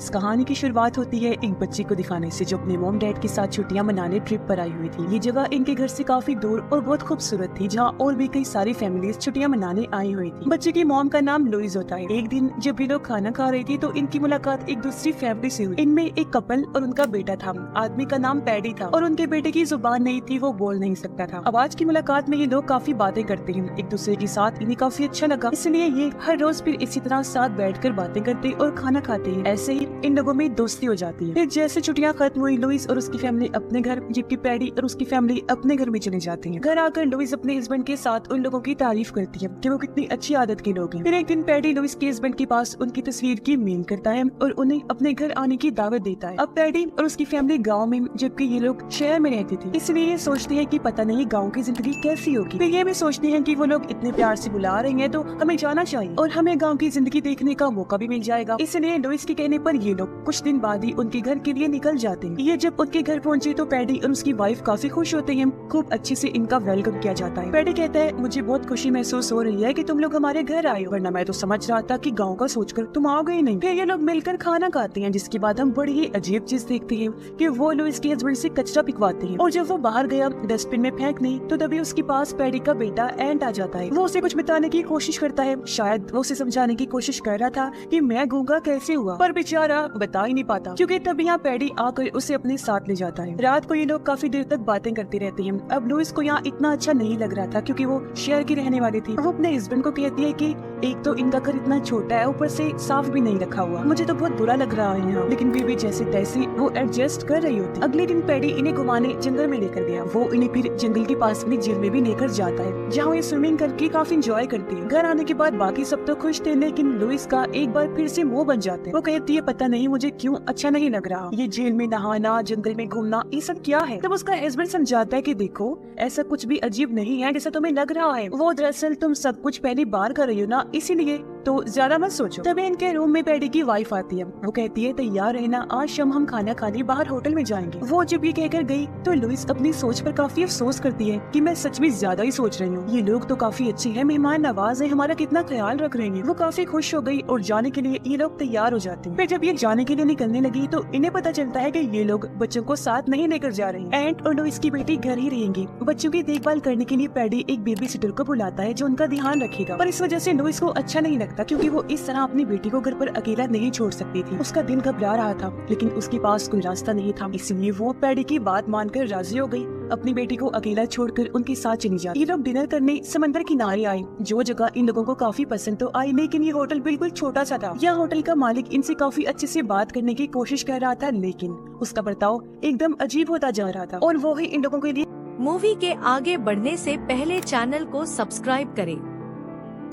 इस कहानी की शुरुआत होती है एक बच्चे को दिखाने से जो अपने मॉम डैड के साथ छुट्टियां मनाने ट्रिप पर आई हुई थी। ये जगह इनके घर से काफी दूर और बहुत खूबसूरत थी, जहाँ और भी कई सारी फैमिलीज छुट्टियां मनाने आई हुई थी। बच्चे की मॉम का नाम लुइस होता है। एक दिन जब ये लोग खाना खा रहे थे तो इनकी मुलाकात एक दूसरी फैमिली से हुई। इनमें एक कपल और उनका बेटा था। आदमी का नाम पैडी था और उनके बेटे की जुबान नहीं थी, वो बोल नहीं सकता था। अब आज की मुलाकात में ये लोग काफी बातें करते हैं एक दूसरे के साथ। इन्हें काफी अच्छा लगा, इसलिए ये हर रोज फिर इसी तरह साथ बैठकर बातें करते और खाना खाते हैं। ऐसे ही इन लोगों में दोस्ती हो जाती है। फिर जैसे छुट्टियां खत्म हुई, लुइस और उसकी फैमिली अपने घर, जबकि पैडी और उसकी फैमिली अपने घर में चले जाते हैं। घर आकर लुइस अपने हस्बैंड के साथ उन लोगों की तारीफ करती है कि वो कितनी अच्छी आदत के लोग हैं। फिर एक दिन पैडी लुइस के हस्बैंड के पास उनकी तस्वीर की मेल करता है और उन्हें अपने घर आने की दावत देता है। अब पैडी और उसकी फैमिली गाँव में, जबकि ये लोग शहर में रहती थी, इसलिए ये सोचते हैं कि पता नहीं गाँव की जिंदगी कैसी होगी। फिर ये भी सोचते हैं कि वो लोग इतने प्यार से बुला रहे हैं तो हमें जाना चाहिए और हमें गाँव की जिंदगी देखने का मौका भी मिल जाएगा। इसलिए लुइस के कहने पर ये लोग कुछ दिन बाद ही उनके घर के लिए निकल जाते हैं। ये जब उनके घर पहुंचे तो पैडी और उसकी वाइफ काफी खुश होते हैं। खूब अच्छे से इनका वेलकम किया जाता है। पैडी कहता है, मुझे बहुत खुशी महसूस हो रही है कि तुम लोग हमारे घर आए हो, वरना मैं तो समझ रहा था कि गांव का सोचकर तुम आओगे ही नहीं। फिर ये लोग मिलकर खाना खाते हैं, जिसके बाद हम बड़ी ही अजीब चीज देखते हैं कि वो लुइस के हस्बैंड से कचरा पिकवाते हैं और जब वो बाहर गया डस्टबिन में फेंकने तो तभी उसके पास पैडी का बेटा एंट आ जाता है। वो उसे कुछ बताने की कोशिश करता है, शायद वो उसे समझाने की कोशिश कर रहा था कि मैं गूंगा कैसे हुआ, पर बेचारा बता ही नहीं पाता क्योंकि तभी यहाँ पैडी आकर उसे अपने साथ ले जाता है। रात को ये लोग काफी देर तक बातें करते रहते हैं। अब लुइस को यहाँ इतना अच्छा नहीं लग रहा था क्योंकि वो शहर की रहने वाली थी। वो अपने हस्बैंड को कहती है कि एक तो इनका घर इतना छोटा है, ऊपर से साफ भी नहीं रखा हुआ, मुझे तो बहुत बुरा लग रहा है यहाँ। लेकिन फिर भी जैसे तैसे वो एडजस्ट कर रही होती। अगले दिन पैडी इन्हें घुमाने जंगल में लेकर गया। वो इन्हें फिर जंगल के पास में झील में भी लेकर जाता है, जहाँ ये स्विमिंग करके काफी इंजॉय करती है। घर आने के बाद बाकी सब तो खुश थे, लेकिन लुइस का एक बार फिर से मुंह बन जाते हैं। वो कहती है, पता नहीं मुझे क्यों अच्छा नहीं लग रहा, ये झील में नहाना, जंगल में घूमना, ये सब क्या है। तब उसका हस्बैंड समझाता है कि देखो ऐसा कुछ भी अजीब नहीं है जैसा तुम्हें लग रहा है, वो दरअसल तुम सब कुछ पहली बार कर रही हो ना, इसीलिए तो ज्यादा मत सोचो। तभी इनके रूम में पैडी की वाइफ आती है। वो कहती है, तैयार रहना, आज शाम हम खाना खाने बाहर होटल में जाएंगे। वो जब ये कहकर गई तो लुइस अपनी सोच पर काफी अफसोस करती है कि मैं सच में ज्यादा ही सोच रही हूँ। ये लोग तो काफी अच्छे हैं, मेहमान नवाज है, हमारा कितना ख्याल रख रहे हैं। वो काफी खुश हो गई और जाने के लिए ये लोग तैयार हो जाते हैं। फिर जब ये जाने के लिए निकलने लगी तो इन्हें पता चलता है कि ये लोग बच्चों को साथ नहीं लेकर जा रहे हैं। एंट और लुइस की बेटी घर ही रहेंगी। बच्चों की देखभाल करने के लिए पैडी एक बेबी सिटर को बुलाता है जो उनका ध्यान रखेगा, पर इस वजह से लुइस को अच्छा नहीं लगता क्योंकि वो इस तरह अपनी बेटी को घर पर अकेला नहीं छोड़ सकती थी। उसका दिल घबरा रहा था, लेकिन उसके पास कोई रास्ता नहीं था, इसलिए वो पैडी की बात मानकर राजी हो गई। अपनी बेटी को अकेला छोड़कर उनके साथ चली जाती। ये लोग डिनर करने समंदर किनारे आए, जो जगह इन लोगों को काफी पसंद तो आई, लेकिन ये होटल बिल्कुल छोटा सा था। यह होटल का मालिक इनसे काफी अच्छे से बात करने की कोशिश कर रहा था, लेकिन उसका बर्ताव एकदम अजीब होता जा रहा था और वो ही इन लोगों के लिए मूवी के आगे बढ़ने से पहले चैनल को सब्सक्राइब करें।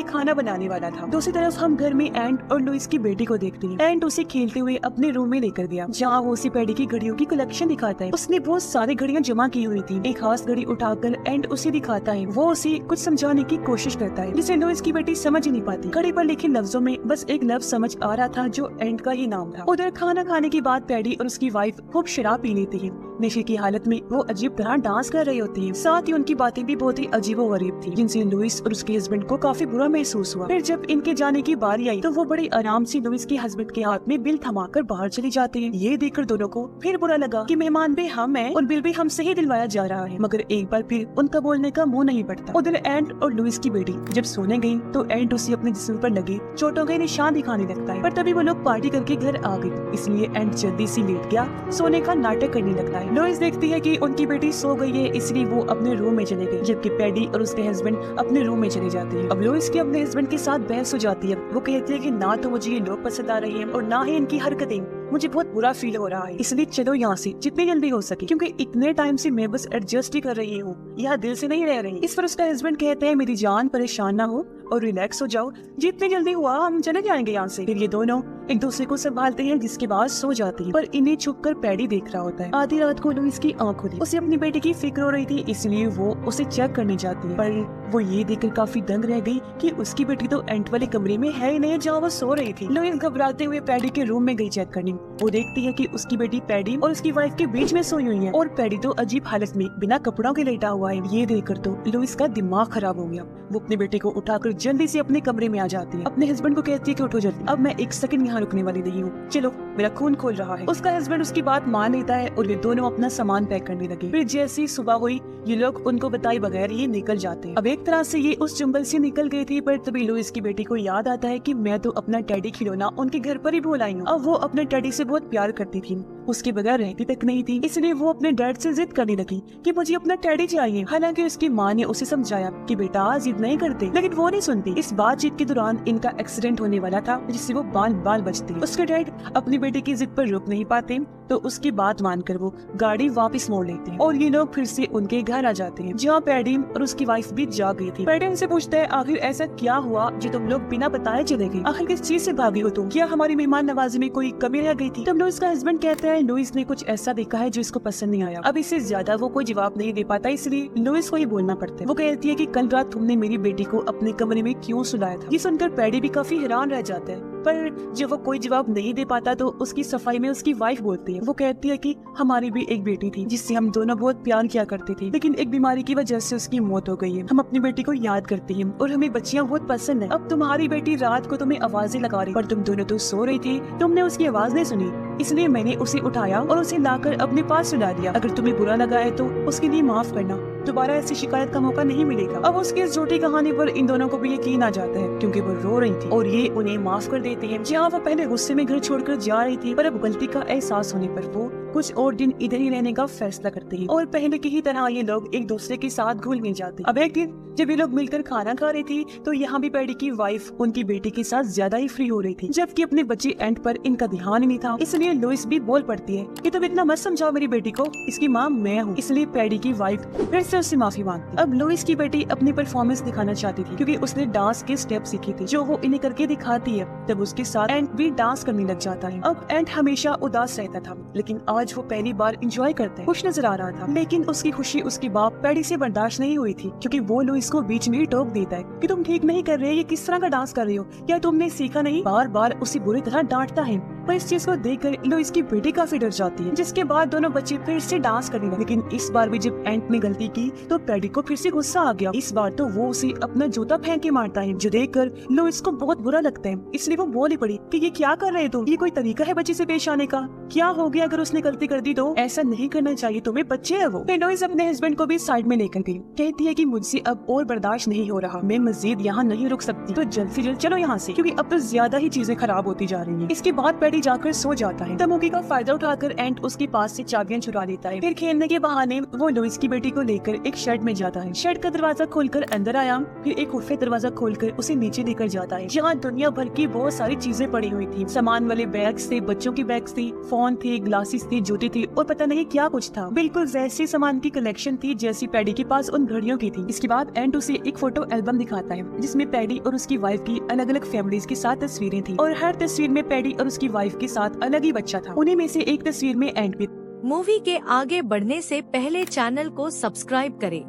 खाना बनाने वाला था। दूसरी तरफ हम घर में एंट और लुइस की बेटी को देखते हैं। एंट उसे खेलते हुए अपने रूम में लेकर गया, जहाँ वो उसे पैडी की घड़ियों की कलेक्शन दिखाता है। उसने बहुत सारी घड़ियां जमा की हुई थी। एक खास घड़ी उठाकर एंट उसे दिखाता है। वो उसे कुछ समझाने की कोशिश करता है, जिसे लुइस की बेटी समझ ही नहीं पाती। घड़ी पर लिखे लफ्जों में बस एक लफ्ज समझ आ रहा था जो एंट का ही नाम था। उधर खाना खाने के बाद पैडी और उसकी वाइफ खूब शराब पी लेती है। नशे की हालत में वो अजीब तरह डांस कर रही होती है। साथ ही उनकी बातें भी बहुत ही अजीबोगरीब थी, जिनसे लुइस और उसके हस्बैंड को काफी बुरा महसूस हुआ। फिर जब इनके जाने की बारी आई तो वो बड़ी आराम से लुइस के हस्बैंड के हाथ में बिल थमाकर बाहर चले जाते हैं। ये देखकर दोनों को फिर बुरा लगा कि मेहमान भी हम हैं और बिल भी हमसे ही दिलवाया जा रहा है, मगर एक बार फिर उनका बोलने का मुंह नहीं बढ़ता। उधर एंट और लुइस की बेटी जब सोने गई तो एंट उसे अपने जिस्म पर लगे चोटों के निशान दिखाने लगता है, पर तभी वो लोग पार्टी करके घर आ गए, इसलिए एंट जल्दी से लेट गया, सोने का नाटक करने लगता है। लुइस देखती है कि उनकी बेटी सो गई है, इसलिए वो अपने रूम में चले गई, जबकि पैडी और उसके हस्बैंड अपने रूम में चले जाते हैं। अब लुइस की अपने हस्बैंड के साथ बहस हो जाती है। वो कहती है कि ना तो मुझे ये लोग पसंद आ रहे हैं और ना ही इनकी हरकतें, मुझे बहुत बुरा फील हो रहा है, इसलिए चलो यहाँ से जितनी जल्दी हो सके, क्योंकि इतने टाइम से मैं बस एडजस्ट ही कर रही हूँ, यहाँ दिल से नहीं रह रही। इस पर उसका हस्बैंड कहते हैं, मेरी जान परेशान ना हो और रिलैक्स हो जाओ, जितनी जल्दी हुआ हम चले जाएंगे यहाँ से। फिर ये दोनों एक दूसरे को संभालते हैं, जिसके बाद सो जाती है, पर इन्हें छुपकर पैडी देख रहा होता है। आधी रात को लुइस की आंख खुली, उसे अपनी बेटी की फिक्र हो रही थी, इसलिए वो उसे चेक करने जाती है, पर वो ये देखकर काफी दंग रह गई कि उसकी बेटी तो एंट वाले कमरे में है ही नहीं जहाँ वो सो रही थी। लुइस घबराते हुए पैडी के रूम में गई चेक करने। वो देखती है कि उसकी बेटी पैडी और उसकी वाइफ के बीच में सोई हुई है और पैडी तो अजीब हालत में बिना कपड़ों के लेटा हुआ है। ये देखकर तो लुइस का दिमाग खराब हो गया। वो अपने बेटे को उठाकर जल्दी से अपने कमरे में आ जाती है। अपने हस्बैंड को कहती है कि उठो जल्दी, अब मैं एक सेकंड यहाँ यहाँ रुकने वाली नहीं हूँ, चलो मेरा खून खोल रहा है। उसका हस्बैंड उसकी बात मान लेता है और ये दोनों अपना सामान पैक करने लगे। फिर जैसी सुबह हुई ये लोग उनको बताए बगैर ही निकल जाते हैं। अब एक तरह से ये उस जंगल से निकल गई थी, पर तभी लुइस की बेटी को याद आता है कि मैं तो अपना टेडी खिलौना उनके घर पर ही भूल आई हूँ। अब वो अपने टेडी से बहुत प्यार करती थी, उसके बगैर रहती तक नहीं थी, इसलिए वो अपने डैड से जिद करने लगी कि मुझे अपना टेडी चाहिए। हालांकि उसकी माँ ने उसे समझाया कि बेटा जिद नहीं करते, लेकिन वो नहीं सुनती। इस बातचीत के दौरान इनका एक्सीडेंट होने वाला था, जिससे वो बाल बाल बचते। उसके डैड अपनी बेटी की जिद पर रुक नहीं पाते, तो उसकी बात मानकर वो गाड़ी वापस मोड़ लेते हैं और ये लोग फिर से उनके घर आ जाते हैं, जहाँ पैडी और उसकी वाइफ भी जा गई थी। पैडी उनसे पूछता है आखिर ऐसा क्या हुआ जो तुम लोग बिना बताए चले गए, आखिर किस चीज से भागी हो तुम, क्या हमारी मेहमान नवाजी में कोई कमी रह गई थी। तब लुइस का हस्बैंड कहता है लुइस ने कुछ ऐसा देखा है जो इसको पसंद नहीं आया। अब इससे ज्यादा वो कोई जवाब नहीं दे पाता, इसलिए लुइस को ही बोलना पड़ता है। वो कहती है कि कल रात तुमने मेरी बेटी को अपने कमरे में क्यों सुलाया था। ये सुनकर पैडी भी काफी हैरान रह जाता है, पर जब वो कोई जवाब नहीं दे पाता तो उसकी सफाई में उसकी वाइफ बोलती है। वो कहती है कि हमारी भी एक बेटी थी जिससे हम दोनों बहुत प्यार किया करते थे, लेकिन एक बीमारी की वजह से उसकी मौत हो गई है। हम अपनी बेटी को याद करते हैं और हमें बच्चियां बहुत पसंद है। अब तुम्हारी बेटी रात को तुम्हें आवाजें लगा रही, पर तुम दोनों तो सो रही थी, तुमने उसकी आवाज नहीं सुनी, इसलिए मैंने उसे उठाया और उसे लाकर अपने पास सुला दिया। अगर तुम्हें बुरा लगा है तो उसके लिए माफ करना, दोबारा ऐसी शिकायत का मौका नहीं मिलेगा। अब उसकी इस झूठी कहानी पर इन दोनों को भी यकीन आ जाता है, क्योंकि वो रो रही थी और ये उन्हें माफ कर देते हैं। जहाँ वो पहले गुस्से में घर छोड़कर जा रही थी, पर अब गलती का एहसास होने पर वो कुछ और दिन इधर ही रहने का फैसला करते हैं और पहले की ही तरह ये लोग एक दूसरे के साथ घुल मिल जाते हैं। अब एक दिन जब ये लोग मिलकर खाना खा रही थी, तो यहाँ भी पैडी की वाइफ उनकी बेटी के साथ ज्यादा ही फ्री हो रही थी, जबकि अपने बच्चे एंड पर इनका ध्यान नहीं था। इसलिए लुइस भी बोल पड़ती है कि तुम इतना मत समझाओ मेरी बेटी को, इसकी माँ मैं हूँ। इसलिए पैडी की वाइफ फिर से उससे माफी मांगती। अब लुइस की बेटी अपनी परफॉर्मेंस दिखाना चाहती थी, क्योंकि उसने डांस के स्टेप सीखी थी जो वो इन्हें करके दिखाती है। तब उसके साथ एंड भी डांस करने लग जाता है। अब एंड हमेशा उदास रहता था, लेकिन आज वो पहली बार एंजॉय करता है, खुश नजर आ रहा था। लेकिन उसकी खुशी उसके बाप पैडी से बर्दाश्त नहीं हुई थी, क्योंकि वो लुइस को बीच में ही टोक देता है कि तुम ठीक नहीं कर रहे, ये किस तरह का डांस कर रहे हो, क्या तुमने सीखा नहीं। बार बार उसे बुरी तरह डांटता है, पर इस चीज को देखकर लुइस की बेटी काफी डर जाती है। जिसके बाद दोनों बच्चे फिर से डांस करने लगे, लेकिन इस बार भी जब एंट ने गलती की तो पैडी को फिर से गुस्सा आ गया। इस बार तो वो उसे अपना जूता फेंक के मारता है, जो देखकर लुइस को बहुत बुरा लगता है। इसलिए वो बोली पड़ी कि ये क्या कर रहे हो तुम, ये कोई तरीका है बच्चे से पेश आने का, क्या हो गया अगर उसने गलती कर दी तो, ऐसा नहीं करना चाहिए तुम्हें, बच्चे है वो। फिर लुइस अपने हस्बैंड को भी साइड में लेकर गई, कहती है कि मुझसे अब और बर्दाश्त नहीं हो रहा, मैं मजीद यहाँ नहीं रुक सकती, तो जल्द से जल्द चलो यहाँ से, क्योंकि अब तो ज्यादा ही चीजें खराब होती जा रही हैं। इसके बाद पैडी जाकर सो जाता है। तब मौके का फायदा उठाकर एंट उसके पास से चाबियां चुरा लेता है। फिर खेलने के बहाने वो लुइस की बेटी को लेकर एक शेड में जाता है। शेड का दरवाजा खोलकर अंदर आया, फिर एक खुफिया दरवाजा खोलकर उसे नीचे लेकर जाता है, जहाँ दुनिया भर की बहुत सारी चीजें पड़ी हुई थी। सामान वाले बैग्स थे, बच्चों की बैग्स थी, फोन थे, ग्लासेस थे, जूते थे और पता नहीं क्या कुछ था। बिल्कुल वैसे सामान की कलेक्शन थी जैसी पैडी के पास उन घड़ियों की थी। इसके बाद एंट उसे एक फोटो एल्बम दिखाता है, जिसमें पैडी और उसकी वाइफ की अलग अलग फैमिलीज के साथ तस्वीरें थी, और हर तस्वीर में पैडी और उसकी वाइफ के साथ अलग ही बच्चा था। उन्हीं में से एक तस्वीर में एंट भी मूवी के आगे बढ़ने से पहले चैनल को सब्सक्राइब करें।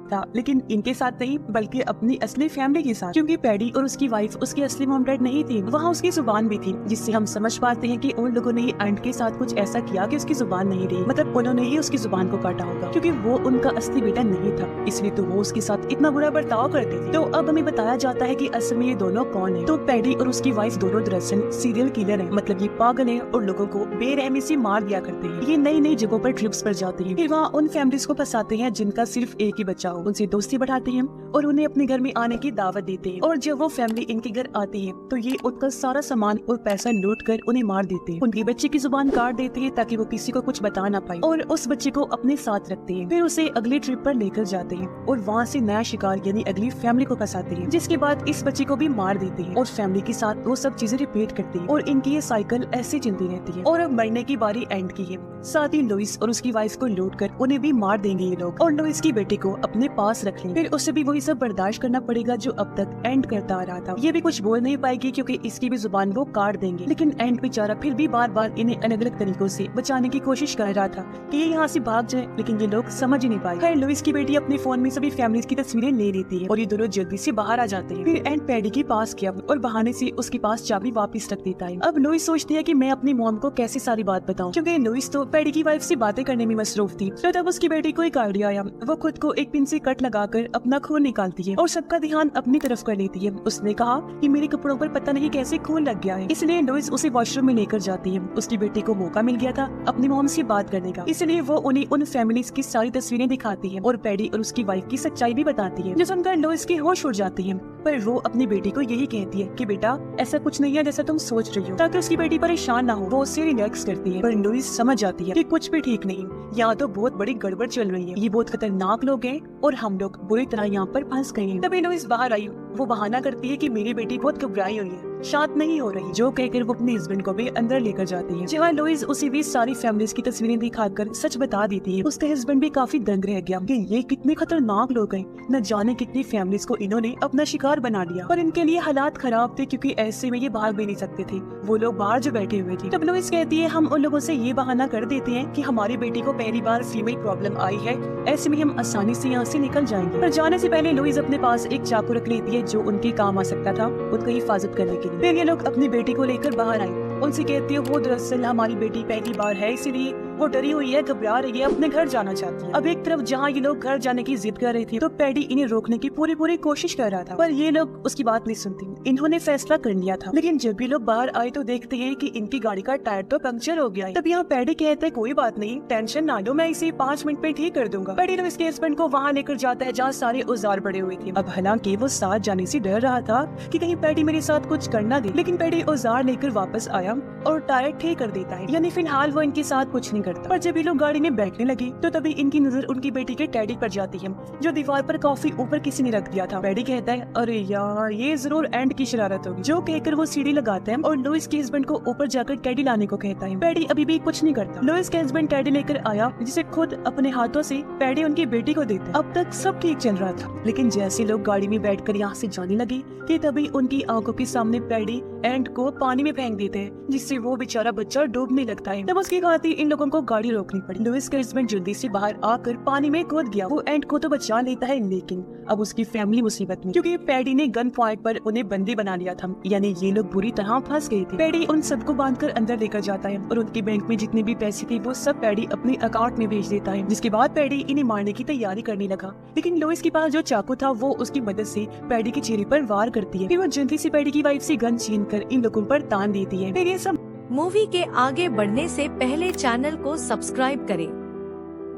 था, लेकिन इनके साथ नहीं बल्कि अपनी असली फैमिली के साथ, क्योंकि पैडी और उसकी वाइफ उसकी असली मॉम डैड नहीं थी, वहाँ उसकी जुबान भी थी, जिससे हम समझ पाते हैं कि उन लोगों ने एंट के साथ कुछ ऐसा किया कि उसकी जुबान नहीं रही, मतलब उन्होंने ही उसकी जुबान को काटा होगा, क्योंकि वो उनका असली बेटा नहीं था, इसलिए तो वो उसके साथ इतना बुरा बर्ताव करते थे। तो अब हमें बताया जाता है कि असल में ये दोनों कौन है। तो पैडी और उसकी वाइफ दोनों दरअसल सीरियल किलर है, मतलब ये पागल है और लोगों को बेरहमी से मार दिया करते हैं। ये नई नई जगहों पर ट्रिप्स पर जाते हैं, फिर वहाँ उन फैमिलीज को फंसाते हैं जिनका सिर्फ एक ही बच्चा हो, उनसे दोस्ती बढ़ाते हैं और उन्हें अपने घर में आने की दावत देते हैं। और जब वो फैमिली इनके घर आती है तो ये उनका सारा सामान और पैसा लूट कर उन्हें मार देते हैं, उनके बच्चे की जुबान काट देते हैं ताकि वो किसी को कुछ बता ना पाए, और उस बच्चे को अपने साथ रखते हैं। फिर उसे अगली ट्रिप पर लेकर जाते हैं और वहाँ से नया शिकार यानी अगली फैमिली को फंसाते हैं, जिसके बाद इस बच्चे को भी मार देते हैं और फैमिली के साथ वो सब चीजें रिपीट करते हैं, और इनकी ये साइकिल ऐसे चलती रहती है। और अब मरने की बारी एंड की है, साथ ही लुइस और उसकी वाइफ को लूट कर उन्हें भी मार देंगे ये लोग, और लुइस की बेटी को अपने पास रख लेंगे। फिर उसे भी वही सब बर्दाश्त करना पड़ेगा जो अब तक एंड करता आ रहा था। ये भी कुछ बोल नहीं पाएगी क्योंकि इसकी भी जुबान वो काट देंगे, लेकिन एंड बेचारा फिर भी बार बार इन्हें अलग अलग तरीकों से बचाने की कोशिश कर रहा था कि ये यहाँ से भाग जाए, लेकिन ये लोग समझ ही नहीं पाए। खैर लुइस की बेटी अपने फोन में सभी फैमिलीज की तस्वीरें ले लेती है और ये दोनों जल्दी से बाहर आ जाते हैं। फिर एंड पैडी के पास गया और बहाने से उसके पास चाबी वापस रख देता है। अब लुइस सोचती है कि मैं अपनी मॉम को कैसे सारी बात बताऊं, क्योंकि लुइस तो पैडी की वाइफ से बातें करने में मसरूफ थी। तो तब उसकी बेटी को एक आइडिया आया, वो खुद को एक पिन से से कट लगाकर अपना खून निकालती है और सबका ध्यान अपनी तरफ कर लेती है। उसने कहा कि मेरे कपड़ों पर पता नहीं कैसे खून लग गया है, इसलिए लुइस उसे वॉशरूम में लेकर जाती है। उसकी बेटी को मौका मिल गया था अपनी मॉम से बात करने का, इसलिए वो उन्हें उन फैमिलीज की सारी तस्वीरें दिखाती है और पैडी और उसकी वाइफ की सच्चाई भी बताती है, जो सुनकर लुइस की होश उड़ जाती है। पर वो अपनी बेटी को यही कहती है कि बेटा ऐसा कुछ नहीं है जैसा तुम सोच रही हो, ताकि उसकी बेटी परेशान ना हो। वो उससे रिलैक्स करती है, पर लुइस समझ जाती है कि कुछ भी ठीक नहीं, यहाँ तो बहुत बड़ी गड़बड़ चल रही है, ये बहुत खतरनाक लोग हैं और हम लोग बुरी तरह यहाँ पर फंस गए हैं। तभी लुइस बाहर आई, वो बहाना करती है कि मेरी बेटी बहुत घबराई हुई है, शांत नहीं हो रही, जो कहकर वो अपने हस्बैंड को भी अंदर लेकर जाती है, जहाँ लुइस उसे भी सारी फैमिलीज की तस्वीरें दिखाकर सच बता देती है। उसका हस्बैंड भी काफी दंग रह गया कि ये कितने खतरनाक लोग हैं, न जाने कितनी फैमिलीज को इन्होंने अपना शिकार बना लिया। पर इनके लिए हालात खराब थे क्योंकि ऐसे में ये भाग भी नहीं सकते थे, वो लोग बाहर जो बैठे हुए थे। तब लुइस कहती है हम उन लोगों से ये बहाना कर देते हैं कि हमारी बेटी को पहली बार फीमेल प्रॉब्लम आई है, ऐसे में हम आसानी से यहाँ से निकल जाएंगे। पर जाने से पहले लुइस अपने पास एक चाकू रख लेती है जो उनके काम आ सकता था उनकी हिफाजत करने के लिए। फिर ये लोग अपनी बेटी को लेकर बाहर आए, उनसे कहती है वो दरअसल हमारी बेटी पहली बार है, इसीलिए वो डरी हुई है, घबरा रही है, अपने घर जाना चाहती है। अब एक तरफ जहाँ ये लोग घर जाने की जिद कर रही थी तो पैडी इन्हें रोकने की पूरी कोशिश कर रहा था, पर ये लोग उसकी बात नहीं सुनती। इन्होंने फैसला कर लिया था, लेकिन जब भी लोग बाहर आए तो देखते हैं कि इनकी गाड़ी का टायर तो पंक्चर हो गया है। तब यहाँ पैडी कहता है कोई बात नहीं, टेंशन ना लो, मैं इसे 5 मिनट में ठीक कर दूंगा। पैडी इसके हस्बैंड को वहाँ लेकर जाता है जहाँ सारे औजार पड़े हुए थे। अब हालांकि वो साथ जाने से डर रहा था कि कहीं पैडी मेरे साथ कुछ करना दे, लेकिन पैडी औजार लेकर वापस आया और टायर ठीक कर देता है, यानी फिलहाल वो इनके साथ कुछ नहीं करता। पर जब ये लोग गाड़ी में बैठने लगी तो तभी इनकी नजर उनकी बेटी के टैडी पर जाती है, जो दीवार पर काफी ऊपर किसी ने रख दिया था। पैडी कहता है अरे यार ये जरूर एंड की शरारत होगी, जो कहकर वो सीढ़ी लगाता है और लुइस के हस्बैंड को ऊपर जाकर टैडी लाने को कहता है। पैडी अभी भी कुछ नहीं करता। लुइस के हस्बैंड टैडी लेकर आया, जिसे खुद अपने हाथों से पैडी उनकी बेटी को देता है। अब तक सब ठीक चल रहा था, लेकिन जैसे लोग गाड़ी में बैठकर यहाँ से जाने लगे कि तभी उनकी आंखों के सामने पैडी एंड को पानी में फेंक देते हैं, जिससे वो बेचारा बच्चा डूबने लगता है। तब उसके खातिर इन लोगों को गाड़ी रोकनी पड़ी। लुइस का हस्बैंड जल्दी से बाहर आकर पानी में कूद गया। वो एंड को तो बचा लेता है, लेकिन अब उसकी फैमिली मुसीबत में, क्योंकि पैडी ने गन पॉइंट पर उन्हें बंदी बना लिया था, यानी ये लोग बुरी तरह फंस गए थे। पैडी उन सबको बांधकर अंदर लेकर जाता है और उनके बैंक में जितने भी पैसे थे वो सब पैडी अपने अकाउंट में भेज देता है, जिसके बाद पैडी इन्हें मारने की तैयारी करने लगा। लेकिन लुइस के पास जो चाकू था वो उसकी मदद से पैडी के चेहरे पर वार करती है। फिर वो जल्दी से पैडी की वाइफ से गन छीन कर इन लोगों पर तान देती है। फिर ये सब मूवी के आगे बढ़ने से पहले चैनल को सब्सक्राइब करें।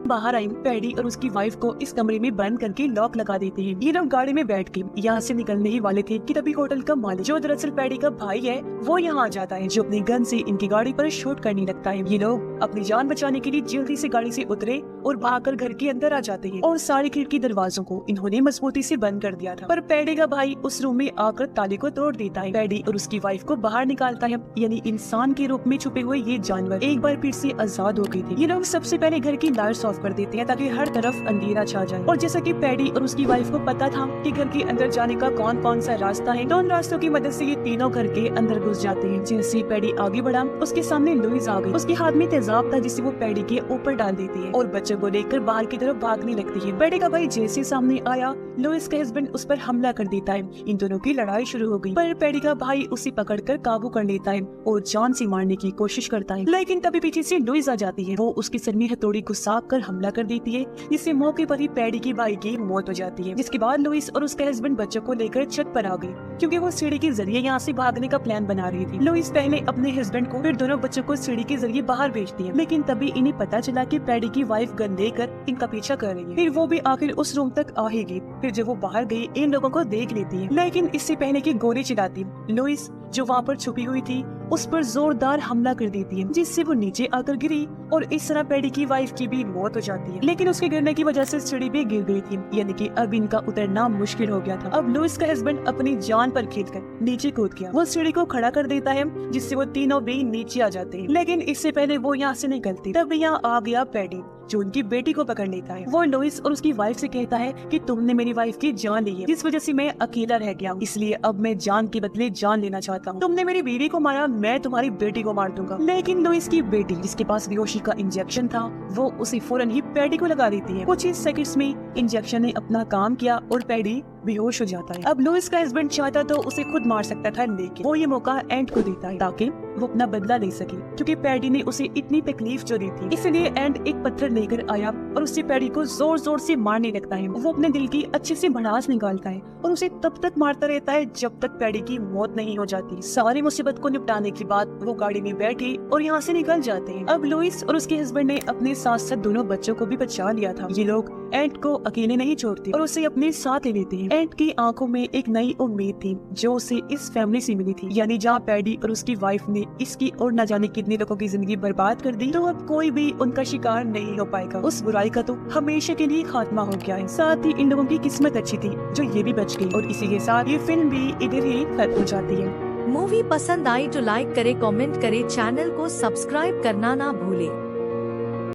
बाहर आई, पैडी और उसकी वाइफ को इस कमरे में बंद करके लॉक लगा देते हैं। ये लोग गाड़ी में बैठ के यहाँ से निकलने ही वाले थे कि तभी होटल का मालिक, जो दरअसल पैडी का भाई है, वो यहाँ आ जाता है, जो अपनी गन से इनकी गाड़ी पर शूट करने लगता है। ये लोग अपनी जान बचाने के लिए जल्दी से गाड़ी से उतरे और भागकर घर के अंदर आ जाते हैं और सारे खिड़की दरवाजों को इन्होंने मजबूती से बंद कर दिया था। पर पैडी का भाई उस रूम में आकर ताले को तोड़ देता है। पैडी और उसकी वाइफ को बाहर निकालता है, यानी इंसान के रूप में छुपे हुए ये जानवर एक बार फिर से आजाद हो गए थे। ये लोग सबसे पहले घर की लाइट्स ऑफ कर देते हैं ताकि हर तरफ अंधेरा छा जाए। और जैसा कि पैडी और उसकी वाइफ को पता था कि घर के अंदर जाने का कौन कौन सा रास्ता है, तो उन रास्तों की मदद से ये तीनों घर के अंदर घुस जाते हैं। जैसे पैडी आगे बढ़ा, उसके सामने लुइस आ गई। उसके हाथ में तेजाब था जिसे वो पैडी के ऊपर डाल देती है और बच्चे को लेकर बाहर की तरफ भागने लगती है। पैडी का भाई जैसे सामने आया, लुइस का हस्बैंड उस पर हमला कर देता है। इन दोनों की लड़ाई शुरू हो गई, पर पैडी का भाई उसे पकड़कर काबू कर लेता है और जान से मारने की कोशिश करता है। लेकिन तभी पीछे से लुइस आ जाती है। वो उसके सर में हथौड़ी घुसा कर हमला कर देती है, जिससे मौके पर ही पैडी की भाई की मौत हो जाती है। जिसके बाद लुइस और उसका हस्बैंड बच्चों को लेकर छत पर आ गए, क्योंकि वो सीढ़ी के जरिए यहाँ से भागने का प्लान बना रही थी। लुइस पहले अपने हस्बैंड को फिर दोनों बच्चों को सीढ़ी के जरिए बाहर भेजती है, लेकिन तभी इन्हें पता चला कि पैडी की वाइफ गन लेकर इनका पीछा कर रही है। फिर वो भी आखिर उस रूम तक आ ही गई। फिर जब वो बाहर गई इन लोगों को देख लेती है, लेकिन इससे पहले कि गोली चलाती, लुइस जो वहाँ पर छुपी हुई थी उस पर जोरदार हमला कर देती है, जिससे वो नीचे आकर गिरी और इस तरह पैडी की वाइफ की भी मौत हो जाती है। लेकिन उसके गिरने की वजह से सीढ़ी भी गिर गई थी, यानी कि अब इनका उतरना मुश्किल हो गया था। अब लुइस का हस्बैंड अपनी जान पर खेलकर नीचे कूद गया। वो सीढ़ी को खड़ा कर देता है, जिससे वो तीनों भी नीचे आ जाते हैं। लेकिन इससे पहले वो यहाँ से निकलती, तब यहाँ आ गया पैडी, जो उनकी बेटी को पकड़ लेता है। वो लुइस और उसकी वाइफ से कहता है कि तुमने मेरी वाइफ की जान ली है, जिस वजह से मैं अकेला रह गया, इसलिए अब मैं जान के बदले जान लेना चाहता हूँ। तुमने मेरी बीवी को मारा, मैं तुम्हारी बेटी को मार दूंगा। लेकिन लुइस की बेटी जिसके पास बेहोशी का इंजेक्शन था वो उसे फौरन ही पैडी को लगा देती है। कुछ ही सेकंड्स में इंजेक्शन ने अपना काम किया और पैडी बेहोश हो जाता है। अब लुइस का हस्बैंड चाहता तो उसे खुद मार सकता था, लेकिन वो ये मौका एंड को देता है ताकि वो अपना बदला ले सके, क्योंकि पैडी ने उसे इतनी तकलीफ जो दी थी। इसलिए एंड एक पत्थर लेकर आया और उससे पैडी को जोर जोर से मारने लगता है। वो अपने दिल की अच्छे से भड़ास निकालता है और उसे तब तक मारता रहता है जब तक पैडी की मौत नहीं हो जाती। सारी मुसीबत को निपटाने के बाद वो गाड़ी में बैठे और यहाँ से निकल जाते हैं। अब लुइस और उसके हस्बैंड ने अपने साथ साथ दोनों बच्चों को भी बचा लिया था। ये लोग एंड को अकेले नहीं छोड़ते और उसे अपने साथ ले लेते हैं। एंड की आंखों में एक नई उम्मीद थी जो उसे इस फैमिली से मिली थी, यानी जहाँ पैडी और उसकी वाइफ ने इसकी और न जाने कितने लोगों की जिंदगी बर्बाद कर दी, तो अब कोई भी उनका शिकार नहीं हो पाएगा। उस बुराई का तो हमेशा के लिए खात्मा हो गया है। साथ ही इन लोगों की किस्मत अच्छी थी जो ये भी बच गई। और इसी के साथ ये फिल्म भी इधर ही खत्म हो जाती है। मूवी पसंद आई तो लाइक करे, कमेंट करे, चैनल को सब्सक्राइब करना ना भूले।